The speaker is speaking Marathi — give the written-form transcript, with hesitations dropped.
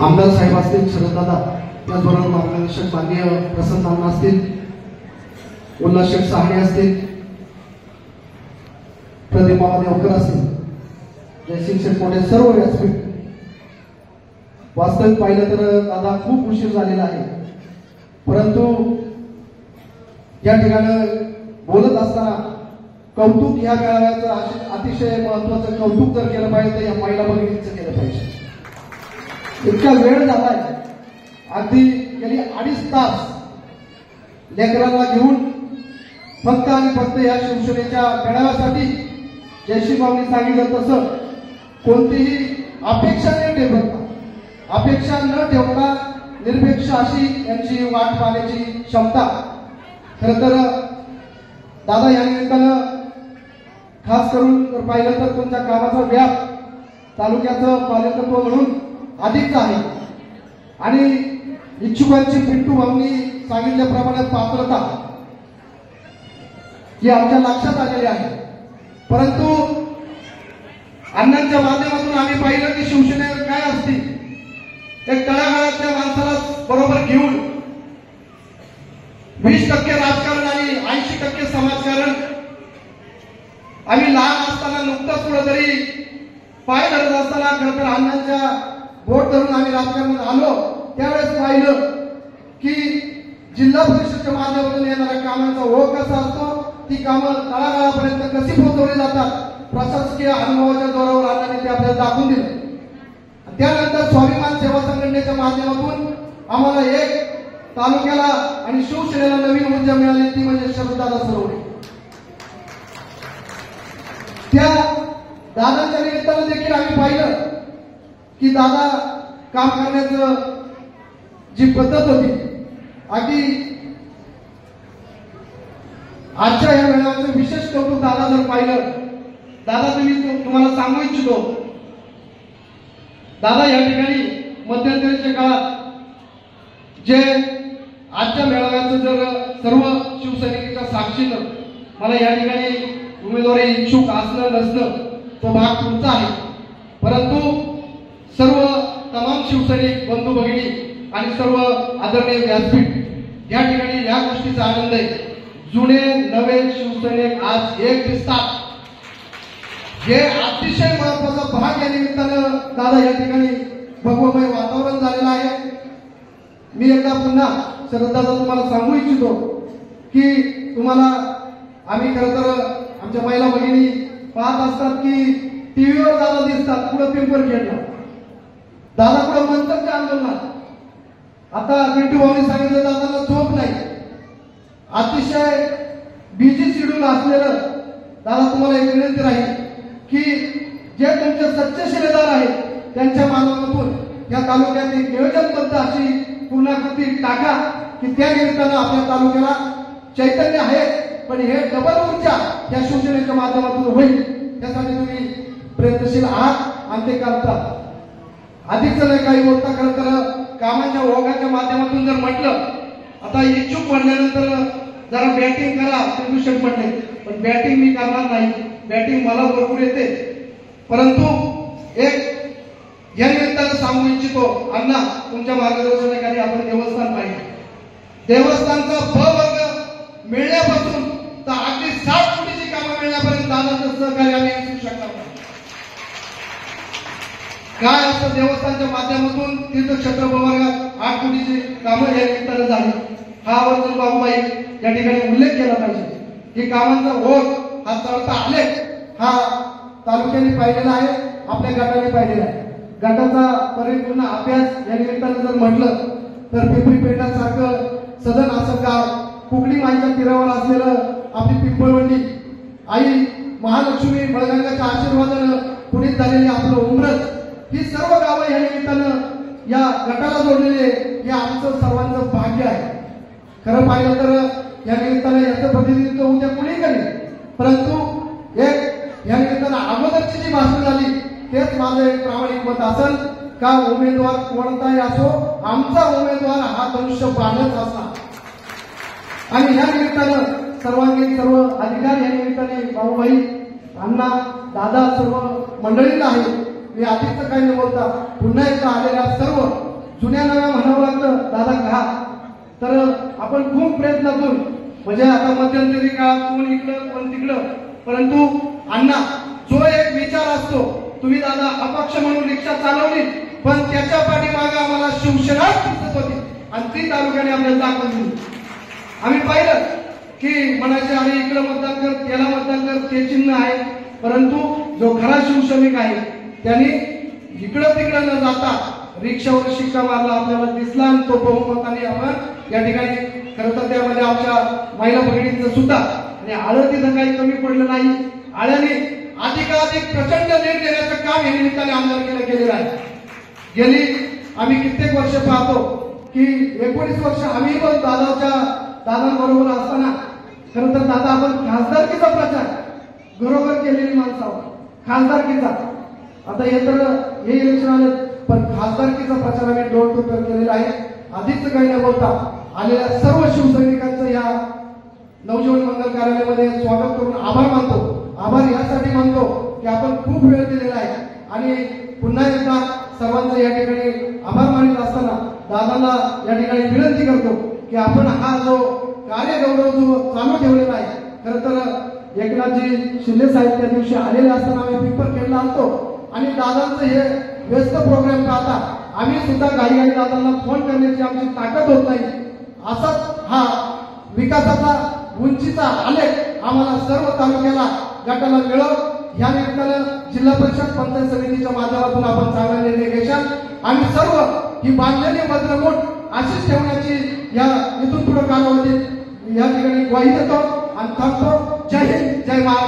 आमदार साहेब असतील, शरददादा, त्याचबरोबर मार्गदर्शक माननीय प्रसन्न असतील, उल्हास शेठ सहाणे असतील, प्रदीप मामा देवकर असतील, जयसिंग शेठ मोठे, सर्व व्यासपीठ. वास्तविक पाहिलं तर दादा खूप उशीर झालेला आहे, परंतु या ठिकाणी बोलत असताना कौतुक या मेळाव्याचं अतिशय महत्वाचं कौतुक जर केलं पाहिजे तर या महिला भगिनींचं केलं पाहिजे. इतका वेळ झालाय, अगदी गेली 2.5 तास लेकरांना घेऊन फक्त आणि फक्त या शिवसेनेच्या मेळाव्यासाठी जयश्री बाबूंनी सांगितलं तसं कोणतीही अपेक्षा न ठेवता, अपेक्षा न ठेवता निरपेक्ष अशी यांची वाट पाहण्याची क्षमता. खरं तर दादा या निमित्तानं खास करून जर पाहिलं तर तुमच्या कामाचा व्याप तालुक्याचं पालकत्व म्हणून अधिक आहे आणि इच्छुकांची पिंटू भाऊंनी सांगितल्याप्रमाणे पात्रता ही आमच्या लक्षात आलेली आहे. परंतु अण्णांच्या माध्यमातून आम्ही पाहिलं की शिवसेनेवर काय असते, एक तळागाळातल्या माणसाला बरोबर घेऊन 20% राजकारण आणि 80% समाजकारण. आम्ही लहान असताना नुकताच कुठेतरी पाय धरत असताना खरं तर अण्णांच्या बोट धरून आम्ही राजकारणात आलो, त्यावेळेस पाहिलं की जिल्हा परिषदेच्या माध्यमातून येणाऱ्या कामांचा ओघ कसा असतो, ती कामं तळागाळापर्यंत कशी पोहोचवली जातात, प्रशासकीय अनुभवाच्या जोरावर अण्णांनी ते आपल्याला दाखवून दिलं. त्यानंतर स्वाभिमान सेवा संघटनेच्या माध्यमातून आम्हाला एक तालुक्याला आणि शिवसेनेला नवीन ऊर्जा मिळाली, ती म्हणजे शरददादा सरवडे. त्या दादाच्या निमित्तानं देखील आम्ही पाहिलं की दादा काम करण्याचं जी पद्धत होती, अगदी आजच्या या मेळाव्याचं विशेष कौतुक दादा जर पाहिलं, दादा तुम्हाला सांगू इच्छितो, दादा या ठिकाणी मध्यंतरीच्या काळात जे आजच्या मेळाव्याचं जर सर्व शिवसैनिकांच्या साक्षीनं मला या ठिकाणी उमेदवारी इच्छुक असणं नसणं तो भाग तुमचा आहे, परंतु सर्व तमाम शिवसैनिक बंधू भगिनी आणि सर्व आदरणीय व्यासपीठ या ठिकाणी या गोष्टीचा आनंद आहे. जुने नवे शिवसैनिक आज एक दिसतात, हे अतिशय महत्वाचा भाग या निमित्तानं दादा या ठिकाणी भगवमय वातावरण झालेलं आहे. मी एकदा पुन्हा शरददादा तुम्हाला सांगू इच्छितो की तुम्हाला आम्ही खरं तर आमच्या महिला भगिनी पाहत असतात की टीव्हीवर दादा दिसतात, कुठं पिंपरखेडला दादा, कुठं मंचच्या आंदोलनात. आता पिंटू भाऊनी सांगितलं दादाला झोप नाही, अतिशय बिझी शेड्यूल असलेलं दादा तुम्हाला एक विनंती राहील की जे तुमचे सच्चे शिलेदार आहेत त्यांच्या माध्यमातून या तालुक्यात एक नियोजनबद्ध अशी पूर्णाकृती टाका की त्या निमित्तानं आपल्या तालुक्याला चैतन्य आहे, पण हे डबल ऊर्जा या शिवसेनेच्या माध्यमातून होईल, त्यासाठी तुम्ही प्रयत्नशील आहात आणि ते करतात. अधिकच नाही काही बोलता. खरं तर कामाच्या ओघाच्या माध्यमातून जर म्हटलं, आता इच्छुक म्हणल्यानंतर जरा बॅटिंग करा पिंटू शेठ म्हटले, पण बॅटिंग मी करणार नाही, बॅटिंग मला भरपूर येते. परंतु एक या निमित्तानं सांगू इच्छितो, अण्णा तुमच्या मार्गदर्शनाखाली आपण देवस्थान पाहिजे. देवस्थानचा ब वर्ग मिळण्यापासून तर अगदी 7 कोटीची कामं मिळण्यापर्यंत दादाचं सहकार्य आम्ही असू शकणार नाही. काय असतं देवस्थानच्या माध्यमातून तीर्थक्षेत्र वर्गात 8 कोटीची कामं या निमित्तानं झाली. हा आवर्जून बाबूबाई या ठिकाणी उल्लेख केला पाहिजे. ही कामांचा ओघ, हा चढता आलेख हा तालुक्याने पाहिलेला आहे, आपल्या गटाने पाहिलेला आहे. गटाचा परिपूर्ण अभ्यास या निमित्तानं जर म्हटलं तर पिंपरी पेठासारखं सदन असं गाव, कुकडी माईच्या तीरावर असलेलं आपली पिंपळवंडी, आई महालक्ष्मी बळगंगाच्या आशीर्वादानं पुढे झालेले आपलं उमरज, ही सर्व गावं या निमित्तानं या गटाला जोडलेले हे आमचं सर्वांचं भाग्य आहे. खरं पाहिलं तर या निमित्तानं याचं प्रतिनिधित्व उद्या कुणी करेल, परंतु एक या निमित्तानं अगोदरची जी भाषण झाली तेच माझं एक प्रामाणिक मत असेल का उमेदवार कोणताही असो, आमचा उमेदवार हा धनुष्यबाणच असणार. आणि या निमित्तानं सर्वांगीण सर्व अधिकार या निमित्ताने भाऊभाई अण्णा दादा सर्व मंडळीला आहे. मी अधिकच काही न बोलता पुन्हा एकदा आलेल्या सर्व जुन्या नव्या म्हणावं लागतं दादा का, तर आपण खूप प्रयत्नातून म्हणजे आता मध्यंतरी काळात कोण इकडं कोण तिकडं, परंतु अण्णा जो एक विचार असतो, तुम्ही दादा अपक्ष म्हणून रिक्षा चालवली पण त्याच्या पाठीमागे आम्हाला शिवसेना दिसत होती आणि ती तालुक्याने आपल्याला दाखवून दिली. आम्ही पाहिलं की म्हणायचे अरे इकडं मतदान कर त्याला मतदान कर ते चिन्ह आहे, परंतु जो खरा शिवसैनिक आहे त्यांनी इकडं तिकडं न जाता रिक्षावर शिक्का मारला आपल्याला दिसला आणि तो बहुमताने आपण या ठिकाणी खरं तर त्यामध्ये आमच्या महिला भगिनींचं सुद्धा आणि आळं तिथं काही कमी पडलं नाही. आळ्याने अधिकाधिक प्रचंड लीड देण्याचं काम या निमित्ताने आमदारकीला केलेलं आहे. गेली आम्ही कित्येक वर्ष पाहतो की 19 वर्ष आम्ही पण दादांबरोबर असताना खरं तर दादा आपण खासदारकीचा प्रचार घरोघर केलेली माणसं आहोत. खासदारकीचा आता हे तर हे इलेक्शन आले पण खासदारकीचा प्रचार आम्ही डोर टू डोर केलेला आहे. आधीच काही न बोलता आलेल्या सर्व शिवसैनिकांचं या नवजीवन मंगल कार्यालयामध्ये स्वागत करून आभार मानतो. आभार यासाठी मानतो की आपण खूप वेळ दिलेला आहे आणि पुन्हा एकदा सर्वांचा या ठिकाणी आभार मानित असताना दादाला या ठिकाणी विनंती करतो की आपण हा जो कार्यगौरव जो चालू ठेवलेला आहे, खरं तर एकनाथजी शिंदे साहेब त्या दिवशी आलेले असताना आम्ही पेपर खेळला असतो आणि दादांचं हे व्यस्त प्रोग्राम पाहता आम्ही सुद्धा काही दादांना फोन करण्याची आमची ताकद होत नाही. असाच हा विकासाचा उंचीचा आलेख आम्हाला सर्व तालुक्याला गटाला मिळव या निमित्तानं जिल्हा परिषद पंचायत समितीच्या माध्यमातून आपण चांगला निर्णय घ्याल आणि सर्व ही बांधलेली भद्रमूठ अशीच ठेवण्याची या इथून पुढे कालावधीत या ठिकाणी ग्वाही देतो आणि थांबतो. जय हिंद, जय महाराष्ट्र.